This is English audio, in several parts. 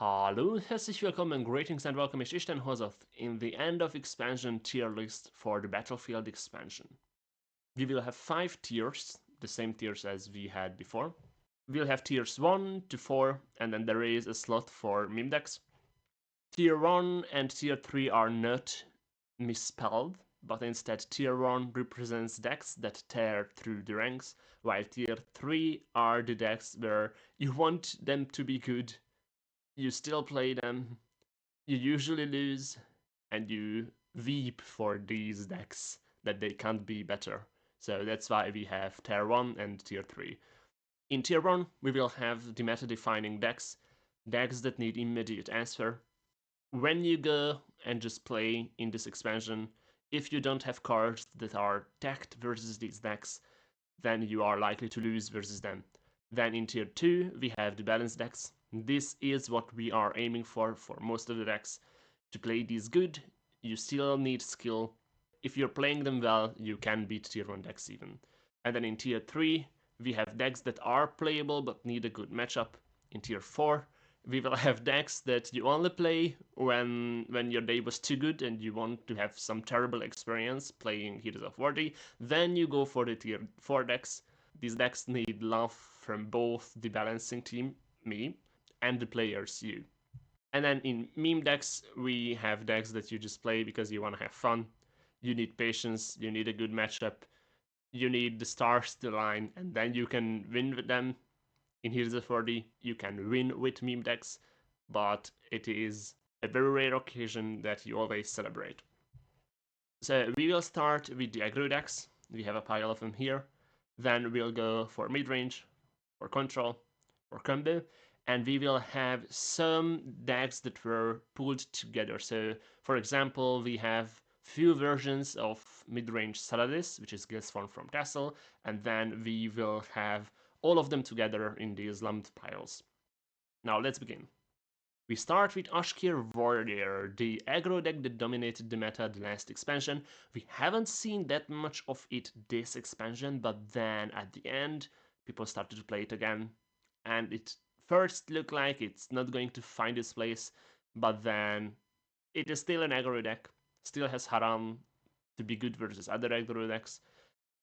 Hallo und herzlich willkommen, greetings and welcome, ich dein Hosoth, in the end of expansion tier list for the Battlefield expansion. We will have 5 tiers, the same tiers as we had before. We'll have tiers 1 to 4, and then there is a slot for meme decks. Tier 1 and tier 3 are not misspelled, but instead tier 1 represents decks that tear through the ranks, while tier 3 are the decks where you want them to be good, you still play them, you usually lose, and you weep for these decks that they can't be better. So that's why we have tier 1 and tier 3. In tier 1, we will have the meta-defining decks that need immediate answer. When you go and just play in this expansion, if you don't have cards that are tacked versus these decks, then you are likely to lose versus them. Then in tier 2, we have the balanced decks. This is what we are aiming for most of the decks. To play these good, you still need skill. If you're playing them well, you can beat tier 1 decks even. And then in tier 3, we have decks that are playable but need a good matchup. In tier 4, we will have decks that you only play when your day was too good and you want to have some terrible experience playing Heroes of Vordë. Then you go for the tier 4 decks. These decks need love from both the balancing team, me, and the players, you. And then in meme decks, we have decks that you just play because you want to have fun. You need patience, you need a good matchup, you need the stars to align, and then you can win with them. In Heroes of Vordë, you can win with meme decks, but it is a very rare occasion that you always celebrate. So we will start with the aggro decks. We have a pile of them here. Then we'll go for mid-range, for control, for combo, and we will have some decks that were pulled together. So, for example, we have few versions of mid-range Saladis, which is Gil's form from Tassel, and then we will have all of them together in these lumped piles. Now let's begin. We start with Ashkir Warrior, the aggro deck that dominated the meta the last expansion. We haven't seen that much of it this expansion, but then at the end, people started to play it again, and it first looked like it's not going to find its place, but then it is still an aggro deck, still has Haram to be good versus other aggro decks.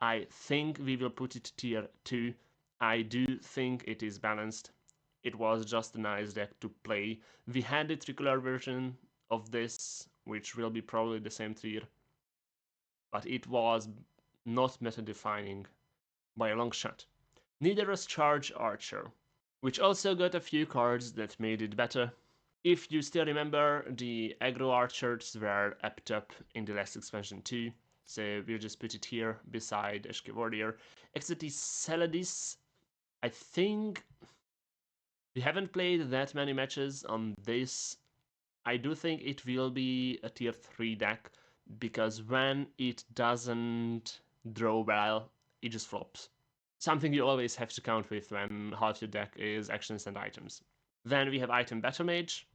I think we will put it tier 2. I do think it is balanced. It was just a nice deck to play. We had the tricolor version of this, which will be probably the same tier, but it was not meta-defining by a long shot. Neither was Charge Archer, which also got a few cards that made it better. If you still remember, the aggro archers were upped up in the last expansion too, so we'll just put it here beside Ashke Warrior. Except Saladis, I think we haven't played that many matches on this. I do think it will be a tier 3 deck, because when it doesn't draw well, it just flops. Something you always have to count with when half your deck is actions and items. Then we have Item Battle Mage.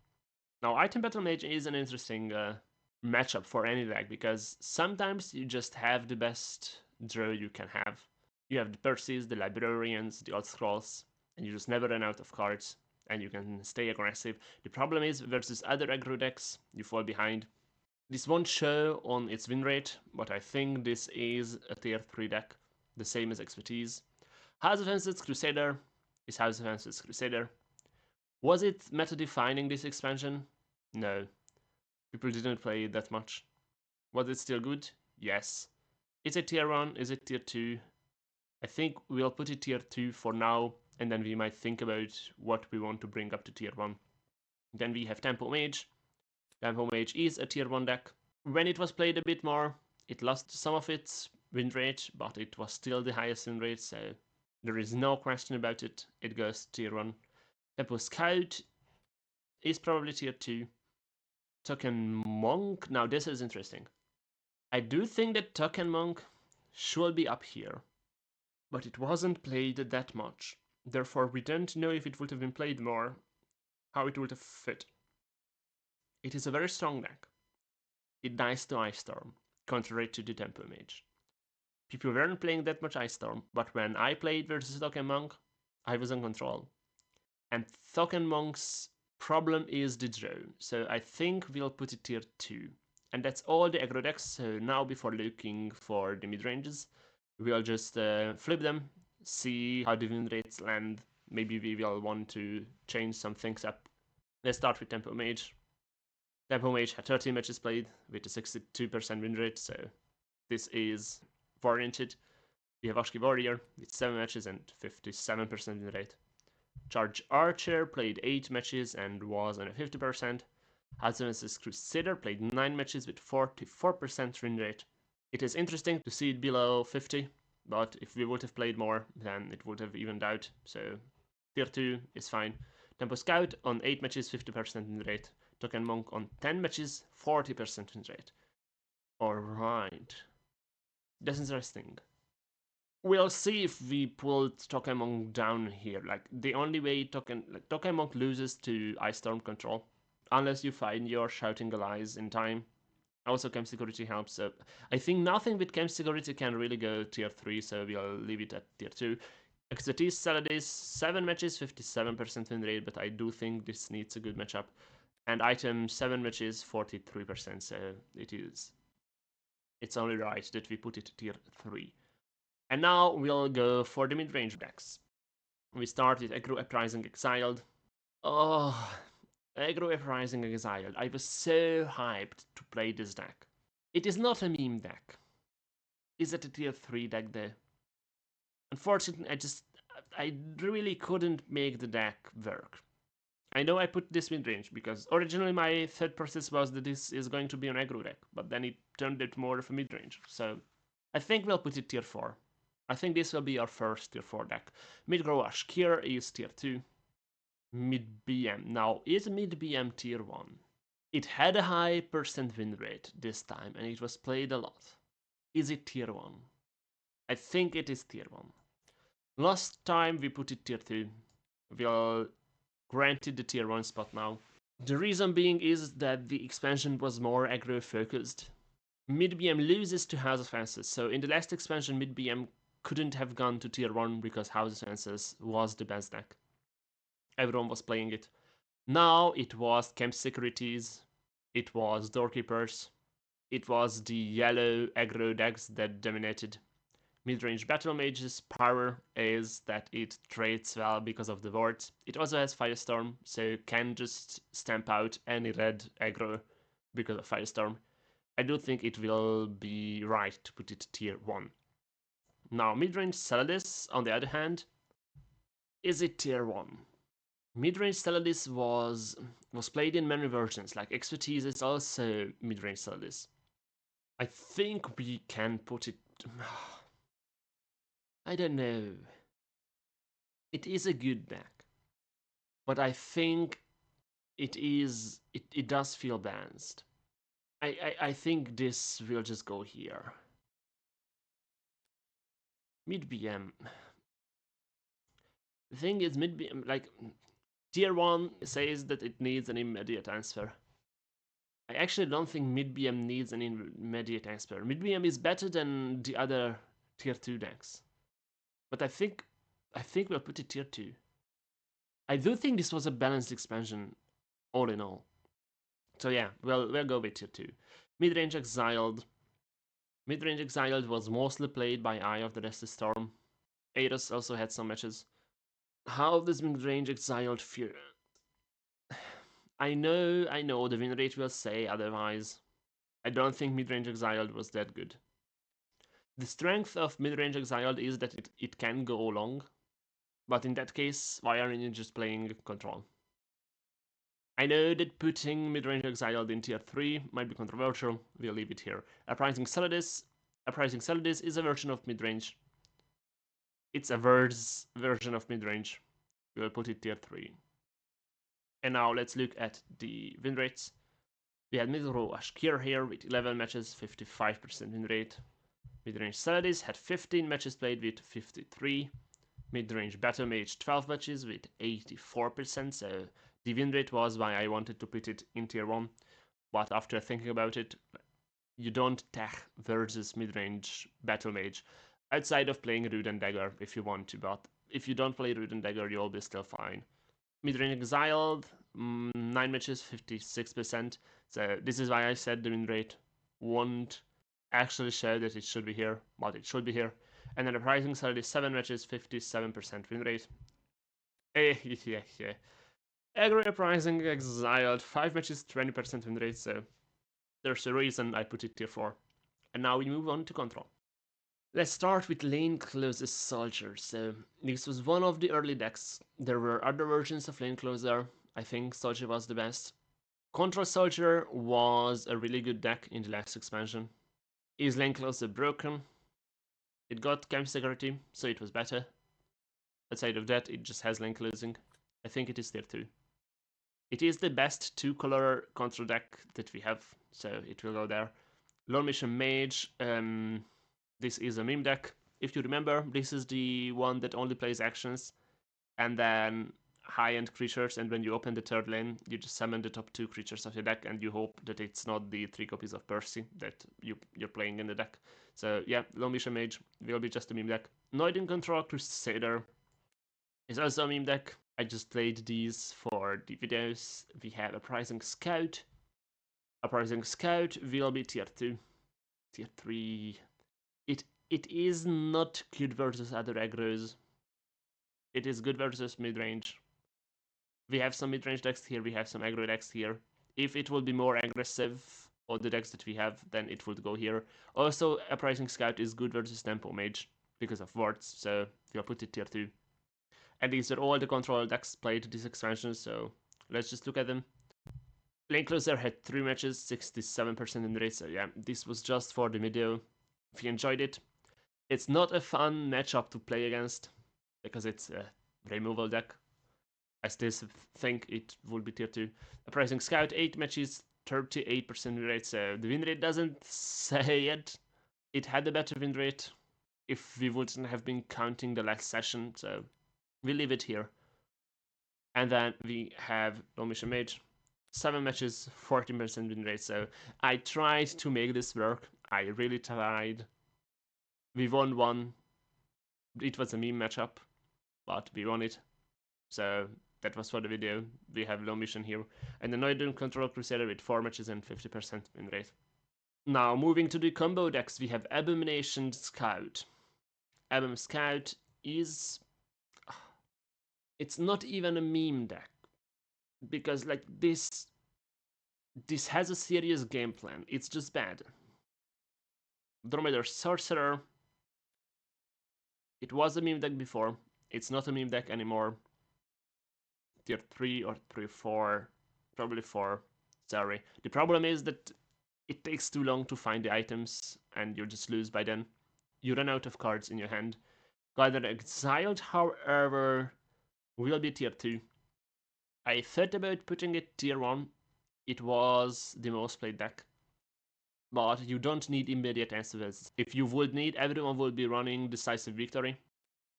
Now, Item Battle Mage is an interesting matchup for any deck, because sometimes you just have the best draw you can have. You have the Percies, the Librarians, the Old Scrolls, and you just never run out of cards, and you can stay aggressive. The problem is, versus other aggro decks, you fall behind. This won't show on its win rate, but I think this is a tier 3 deck, the same as Expertise. House of Ancestors Crusader is House of Ancestors Crusader. Was it meta-defining this expansion? No. People didn't play it that much. Was it still good? Yes. Is it tier 1? Is it tier 2? I think we'll put it tier 2 for now, and then we might think about what we want to bring up to tier 1. Then we have Tempo Mage. Tempo Mage is a tier 1 deck. When it was played a bit more, it lost some of its win rate, but it was still the highest win rate, so there is no question about it. It goes tier 1. Tempo Scout is probably tier 2. Token Monk, now this is interesting. I do think that Token Monk should be up here, but it wasn't played that much. Therefore, we don't know if it would have been played more, how it would have fit. It is a very strong deck. It dies to Ice Storm, contrary to the Tempo Mage. People weren't playing that much Ice Storm, but when I played versus Token Monk, I was in control. And Token Monk's Problem is the draw, so I think we'll put it tier 2. And that's all the aggro decks, so now before looking for the mid-ranges, we'll just flip them, see how the win rates land. Maybe we will want to change some things up. Let's start with Tempo Mage. Tempo Mage had 13 matches played with a 62% win rate, so this is warranted. We have Ashki Warrior with 7 matches and 57% win rate. Charge Archer played 8 matches and was on a 50%. Hudson Crusader played 9 matches with 44% win rate. It is interesting to see it below 50, but if we would have played more, then it would have evened out, so tier 2 is fine. Tempo Scout on 8 matches, 50% win rate. Token Monk on 10 matches, 40% win rate. Alright. That's interesting. We'll see if we pulled Token Monk down here. Like, the only way Token Monk loses to Ice Storm control, unless you find your Shouting Allies in time. Also, Camp Security helps. So I think nothing with Camp Security can really go tier 3, so we'll leave it at tier 2. Expertise Saladis, 7 matches, 57% win rate, but I do think this needs a good matchup. And item 7 matches, 43%, so it's only right that we put it tier 3. And now we'll go for the mid-range decks. We start with Aggro Uprising Exiled. Oh, Aggro Uprising Exiled. I was so hyped to play this deck. It is not a meme deck. Is it a tier 3 deck though? Unfortunately, I really couldn't make the deck work. I know I put this mid-range because originally my thought process was that this is going to be an aggro deck, but then it turned it more of a mid-range. So I think we'll put it tier 4. I think this will be our first tier 4 deck. Mid-Grow Ashkir is tier 2. Mid-BM. Now, is mid-BM tier 1? It had a high percent win rate this time, and it was played a lot. Is it tier 1? I think it is tier 1. Last time we put it tier 2. We'll grant it the tier 1 spot now. The reason being is that the expansion was more aggro focused. Mid-BM loses to House of Fences, so in the last expansion Mid-BM couldn't have gone to tier 1 because House of Fences was the best deck. Everyone was playing it. Now it was Camp Securities, it was Doorkeepers, it was the yellow aggro decks that dominated. Mid-range Battle Mage's power is that it trades well because of the Vordë. It also has Firestorm, so can just stamp out any red aggro because of Firestorm. I do think it will be right to put it tier 1. Now, mid-range Saladis, on the other hand, is it tier 1? Mid-range Saladis was played in many versions, like Expertise is also mid-range Saladis. I think we can put it... I don't know. It is a good deck, but I think it does feel balanced. I think this will just go here. Mid-BM. The thing is, mid-BM, like, tier 1 says that it needs an immediate answer. I actually don't think mid-BM needs an immediate answer. Mid-BM is better than the other tier 2 decks. But I think we'll put it tier 2. I do think this was a balanced expansion, all in all. So yeah, we'll go with tier 2. Mid-range Exiled. Mid-range Exiled was mostly played by Eye of the Restless Storm. Aeros also had some matches. How does mid-range Exiled feel? I know the win rate will say otherwise. I don't think mid-range Exiled was that good. The strength of mid-range Exiled is that it can go long, but in that case, why aren't you just playing Control? I know that putting mid-range Exiled in tier 3 might be controversial, we'll leave it here. Uprising Saladis is a version of mid-range. It's a worse version of mid-range. We'll put it tier 3. And now let's look at the win rates. We had mid-row Ashkir here with 11 matches, 55% win rate. Mid-range Saladis had 15 matches played with 53. Mid-range Battle Mage 12 matches with 84%, so the win rate was why I wanted to put it in tier 1. But after thinking about it, you don't tech versus mid-range Battle Mage outside of playing Root and Dagger if you want to, but if you don't play Root and Dagger, you'll be still fine. Mid-range Exiled 9 matches, 56%. So this is why I said the win rate won't actually show that it should be here, but it should be here. And then the pricing side is 7 matches, 57% win rate. Yeah. Aggregate pricing exiled, 5 matches, 20% win rate, so there's a reason I put it tier 4. And now we move on to control. Let's start with Lane Closer Soldier. So this was one of the early decks. There were other versions of Lane Closer. I think Soldier was the best. Control Soldier was a really good deck in the last expansion. Is Lane Closer broken? It got camp security, so it was better. Outside of that, it just has lane closing. I think it is tier 2. It is the best 2-color control deck that we have, so it will go there. Lone Mission Mage, this is a meme deck. If you remember, this is the one that only plays actions, and then high-end creatures, and when you open the third lane, you just summon the top 2 creatures of your deck, and you hope that it's not the 3 copies of Percy that you're playing in the deck. So yeah, Lone Mission Mage will be just a meme deck. Noiden Control Crusader is also a meme deck. I just played these for the videos. We have Uprising Scout. Uprising Scout will be tier 2. Tier 3. It is not good versus other aggros. It is good versus mid-range. We have some mid-range decks here, we have some aggro decks here. If it will be more aggressive on the decks that we have, then it would go here. Also, Uprising Scout is good versus Tempo Mage because of Vordë, so we'll put it tier 2. And these are all the control decks played this expansion, so let's just look at them. Lane Closer had 3 matches, 67% in rate, so yeah, this was just for the video. If you enjoyed it, it's not a fun matchup to play against, because it's a removal deck. I still think it would be tier 2. Uprising Scout, 8 matches, 38% win rate, so the win rate doesn't say it. It had a better win rate if we wouldn't have been counting the last session, so we leave it here. And then we have Lone Mission Mage, 7 matches, 14% win rate, so I tried to make this work. I really tried. We won one. It was a meme matchup, but we won it. So that was for the video. We have Lone Mission here. And the Noiden Control Crusader with 4 matches and 50% win rate. Now, moving to the combo decks, we have Abomination Scout. Abom Scout is... It's not even a meme deck. Because, like, this has a serious game plan. It's just bad. Dromedar Sorcerer. It was a meme deck before. It's not a meme deck anymore. Tier 3 or tier 4. Probably 4. Sorry. The problem is that it takes too long to find the items, and you just lose by then. You run out of cards in your hand. Garden Exiled, however, will be tier 2. I thought about putting it tier 1. It was the most played deck. But you don't need immediate answers. If you would need, everyone would be running Decisive Victory.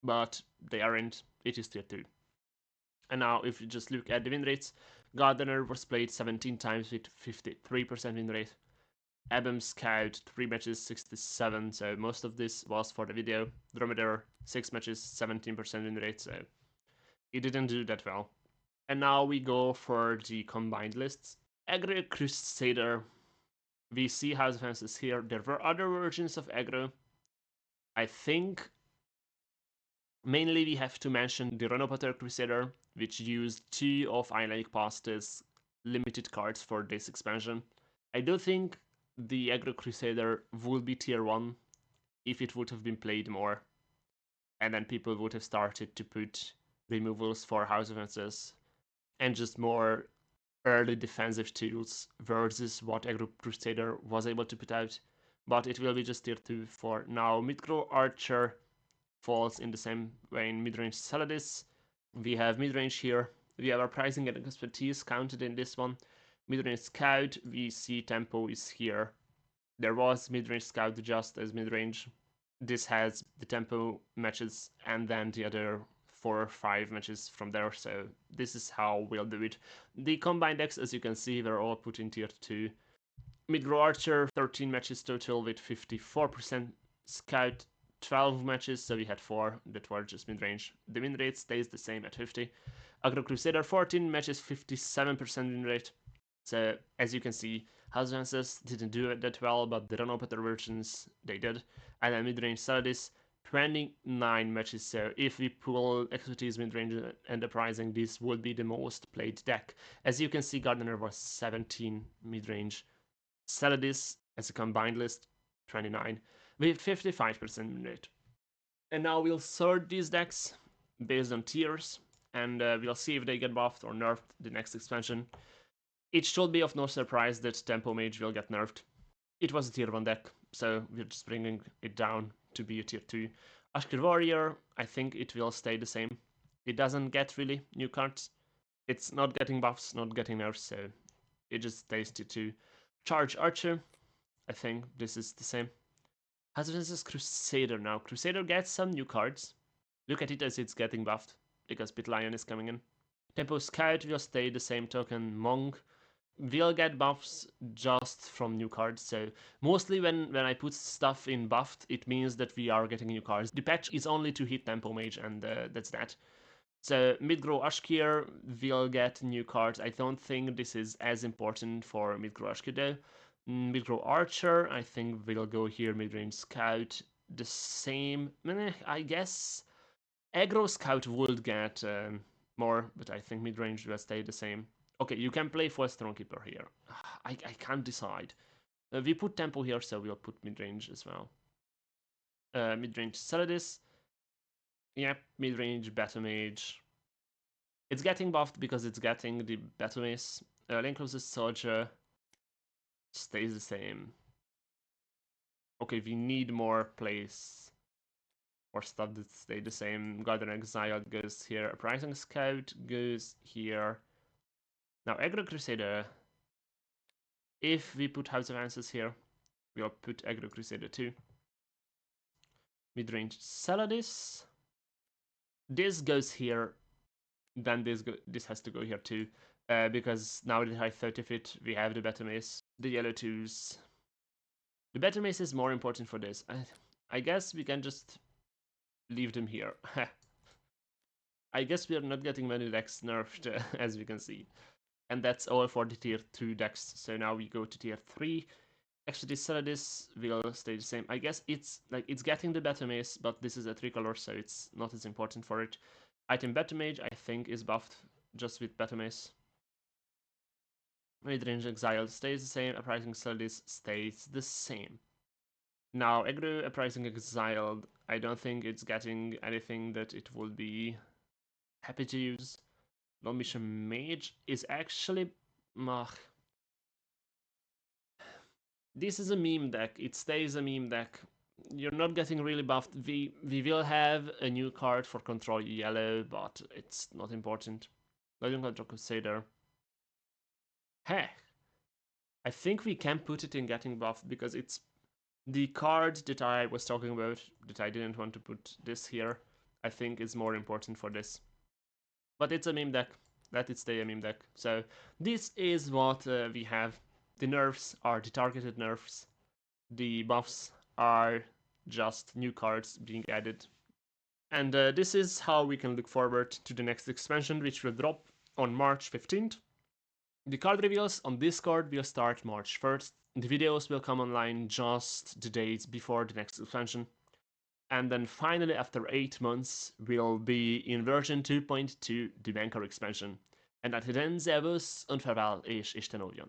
But they aren't. It is tier 2. And now, if you just look at the win rates, Gardener was played 17 times with 53% win rate. Abom Scout, 3 matches, 67, so most of this was for the video. Dromedar, 6 matches, 17% win rate, so it didn't do that well. And now we go for the combined lists. Aggro Crusader, we see House of Fences here. There were other versions of aggro. I think mainly we have to mention the Renopater Crusader, which used 2 of I Like Pasta's limited cards for this expansion. I do think the Aggro Crusader would be tier 1 if it would have been played more. And then people would have started to put removals for House of Fences and just more early defensive tools versus what Aggro Crusader was able to put out. But it will be just tier 2 for now. Midgrow Archer falls in the same way in midrange Saladis. We have midrange here. We have our pricing and expertise counted in this one. Midrange Scout, we see Tempo is here. There was midrange Scout just as midrange. This has the Tempo matches and then the other 4 or 5 matches from there, so this is how we'll do it. The combined decks, as you can see, were all put in tier 2. Midgrow Archer, 13 matches total with 54%. Scout, 12 matches, so we had 4 that were just mid-range. The win rate stays the same at 50. Agro Crusader 14 matches 57% win rate. So as you can see, House of Answers didn't do it that well, but the run-opener versions, they did. And then mid-range Saladis, 29 matches. So if we pull Expertise, mid-range, and Uprising, this would be the most played deck. As you can see, Gardener was 17 mid-range. Saladis, as a combined list, 29, with 55% win rate. And now we'll sort these decks based on tiers, and we'll see if they get buffed or nerfed the next expansion. It should be of no surprise that Tempo Mage will get nerfed. It was a tier 1 deck, so we're just bringing it down to be a tier 2. Ashkir Warrior, I think it will stay the same. It doesn't get really new cards. It's not getting buffs, not getting nerfs, so it just stays tier 2. Charge Archer, I think this is the same. Hazardous Crusader now. Crusader gets some new cards. Look at it as it's getting buffed, because Pit Lion is coming in. Tempo Scout will stay the same token. Monk will get buffs just from new cards, so mostly when I put stuff in buffed, it means that we are getting new cards. The patch is only to hit Tempo Mage, and that's that. So Midgrow Ashkir will get new cards. I don't think this is as important for Midgrow Ashkir though. Midgrow Archer, I think will go here. Midrange Scout, the same. I guess Aggro Scout would get more, but I think midrange will stay the same. Okay, you can play for Stonekeeper here. I can't decide. We put Tempo here, so we'll put midrange as well. Midrange Saladis. Yep, midrange Battle Mage. It's getting buffed because it's getting the Battle Mace. Lane Closest Soldier stays the same. Okay, we need more place for stuff that stay the same. Garden Exile goes here. Uprising Scout goes here. Now, Aggro Crusader, if we put House of Answers here, we'll put Aggro Crusader too. Midrange Saladis. This goes here, then this has to go here too, because now that I 30 fit, we have the Battle Mace, the yellow 2s. The Battle Mace is more important for this. I guess we can just leave them here. I guess we are not getting many decks nerfed, as we can see. And that's all for the tier 2 decks. So now we go to tier 3. Actually, Saladis will stay the same. I guess it's getting the Battle Mace, but this is a 3-color, so it's not as important for it. Item Battle Mage, I think, is buffed just with Battle Mace. Midrange Exile stays the same. Uprising Saladis stays the same. Now, Aggro Uprising Exiled, I don't think it's getting anything that it would be happy to use. Non-mission Mage is actually... This is a meme deck. It stays a meme deck. You're not getting really buffed. We will have a new card for Control Yellow, but it's not important. Legend Control Crusader. Heck. I think we can put it in getting buffed because it's the card that I was talking about, that I didn't want to put this here, I think is more important for this. But it's a meme deck. Let it stay a meme deck. So this is what we have. The nerfs are the targeted nerfs. The buffs are just new cards being added. And this is how we can look forward to the next expansion, which will drop on March 15th. The card reveals on Discord will start March 1st. The videos will come online just the days before the next expansion. And then finally, after 8 months, we'll be in version 2.2, the Banker expansion. And until then, servus und farewell és Isten óvjon!